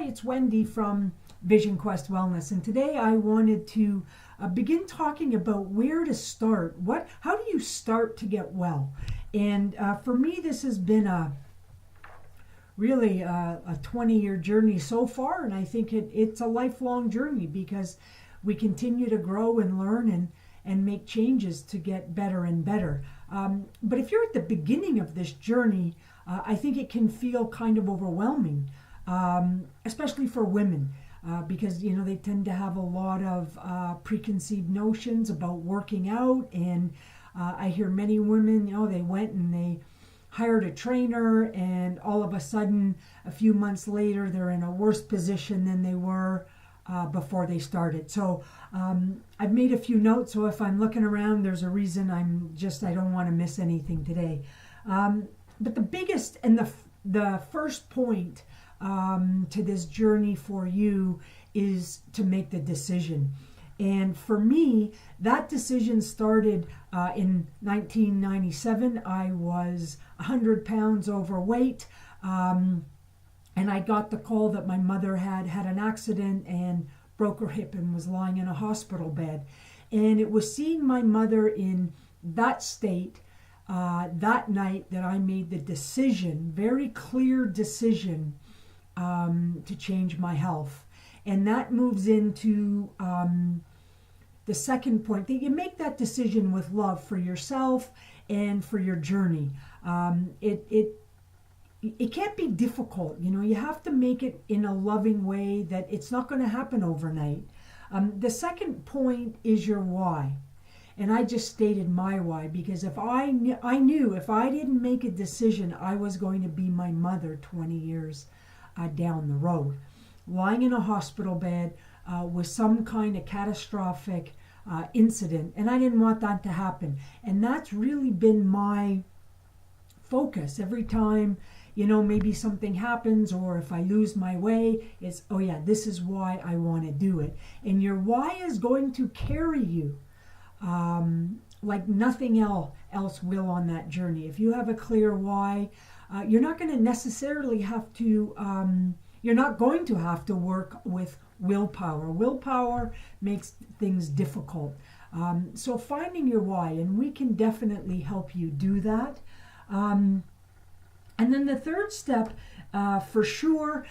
Hi, it's Wendy from Vision Quest Wellness, and today I wanted to begin talking about where to start. How do you start to get well? And for me, this has been really a 20-year journey so far, and I think it's a lifelong journey because we continue to grow and learn and make changes to get better and better. But if you're at the beginning of this journey, I think it can feel kind of overwhelming, especially for women, because they tend to have a lot of preconceived notions about working out. And I hear many women, they went and they hired a trainer, and all of a sudden, a few months later, they're in a worse position than they were before they started. So I've made a few notes, so if I'm looking around, there's a reason. I don't want to miss anything today. But the biggest and the first point to this journey for you is to make the decision. And for me, that decision started in 1997. I was 100 pounds overweight. And I got the call that my mother had an accident and broke her hip and was lying in a hospital bed. And it was seeing my mother in that state that night that I made the decision, very clear decision, to change my health. And that moves into the second point, that you make that decision with love for yourself and for your journey. It can't be difficult. You have to make it in a loving way, that it's not going to happen overnight. The second point is your why. And I just stated my why, because if I knew if I didn't make a decision, I was going to be my mother 20 years down the road, lying in a hospital bed with some kind of catastrophic incident. And I didn't want that to happen. And that's really been my focus every time, maybe something happens, or if I lose my way, it's, oh yeah, this is why I want to do it. And your why is going to carry you like nothing else will on that journey. If you have a clear why, you're not going to necessarily have to, you're not going to have to work with willpower. Willpower makes things difficult. So finding your why, and we can definitely help you do that. And then the third step, for sure,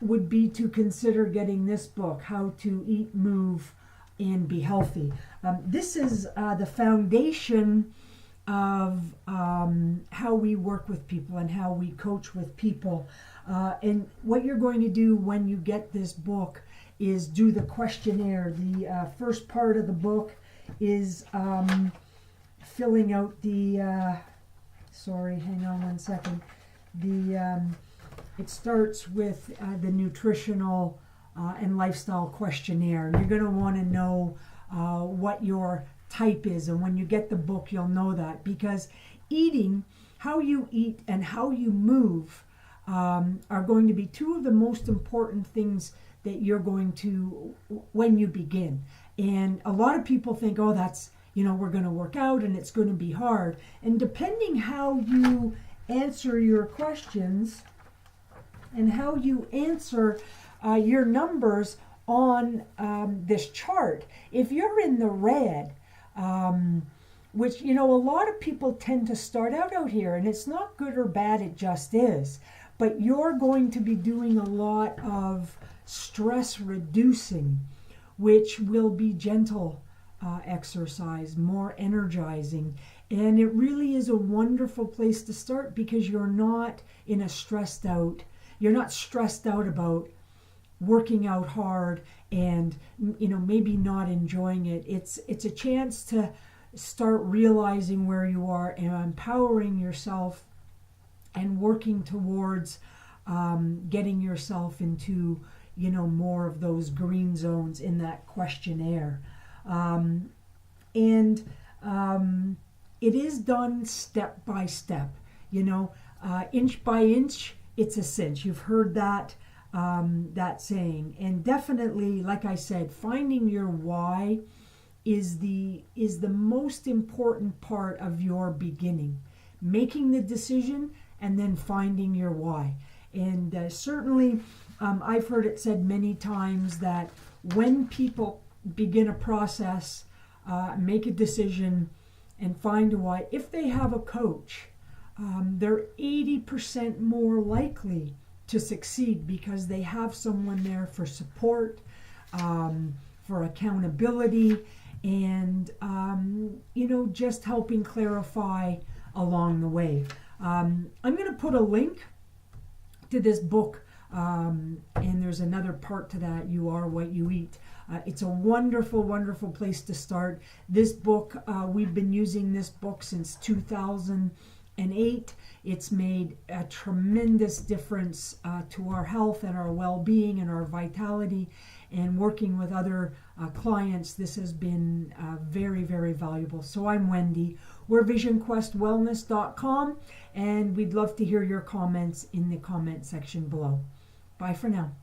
would be to consider getting this book, How to Eat, Move, and Be Healthy. This is the foundation of how we work with people and how we coach with people. And what you're going to do when you get this book is do the questionnaire. The first part of the book is filling out the... Sorry, hang on one second. It starts with the nutritional and lifestyle questionnaire. And you're going to want to know what your type is. And when you get the book, you'll know that. Because eating, how you eat and how you move are going to be two of the most important things that you're going to, when you begin. And a lot of people think, oh, that's, we're going to work out and it's going to be hard. And depending how you answer your questions and how you answer your numbers on this chart, if you're in the red, which, a lot of people tend to start out here, and it's not good or bad, it just is. But you're going to be doing a lot of stress reducing, which will be gentle exercise, more energizing. And it really is a wonderful place to start, because you're not stressed out about working out hard and maybe not enjoying it. It's a chance to start realizing where you are and empowering yourself and working towards getting yourself into more of those green zones in that questionnaire. And it is done step by step, inch by inch, it's a cinch. You've heard that saying. And definitely, like I said, finding your why is the most important part of your beginning. Making the decision and then finding your why. And certainly, I've heard it said many times that when people begin a process, make a decision, and find a why, if they have a coach, they're 80% more likely to succeed because they have someone there for support, for accountability, and just helping clarify along the way. I'm going to put a link to this book, and there's another part to that: You Are What You Eat. It's a wonderful, wonderful place to start. This book, we've been using this book since 2008. It's made a tremendous difference to our health and our well-being and our vitality. And working with other clients, this has been very, very valuable. So I'm Wendy. We're VisionQuestWellness.com, and we'd love to hear your comments in the comment section below. Bye for now.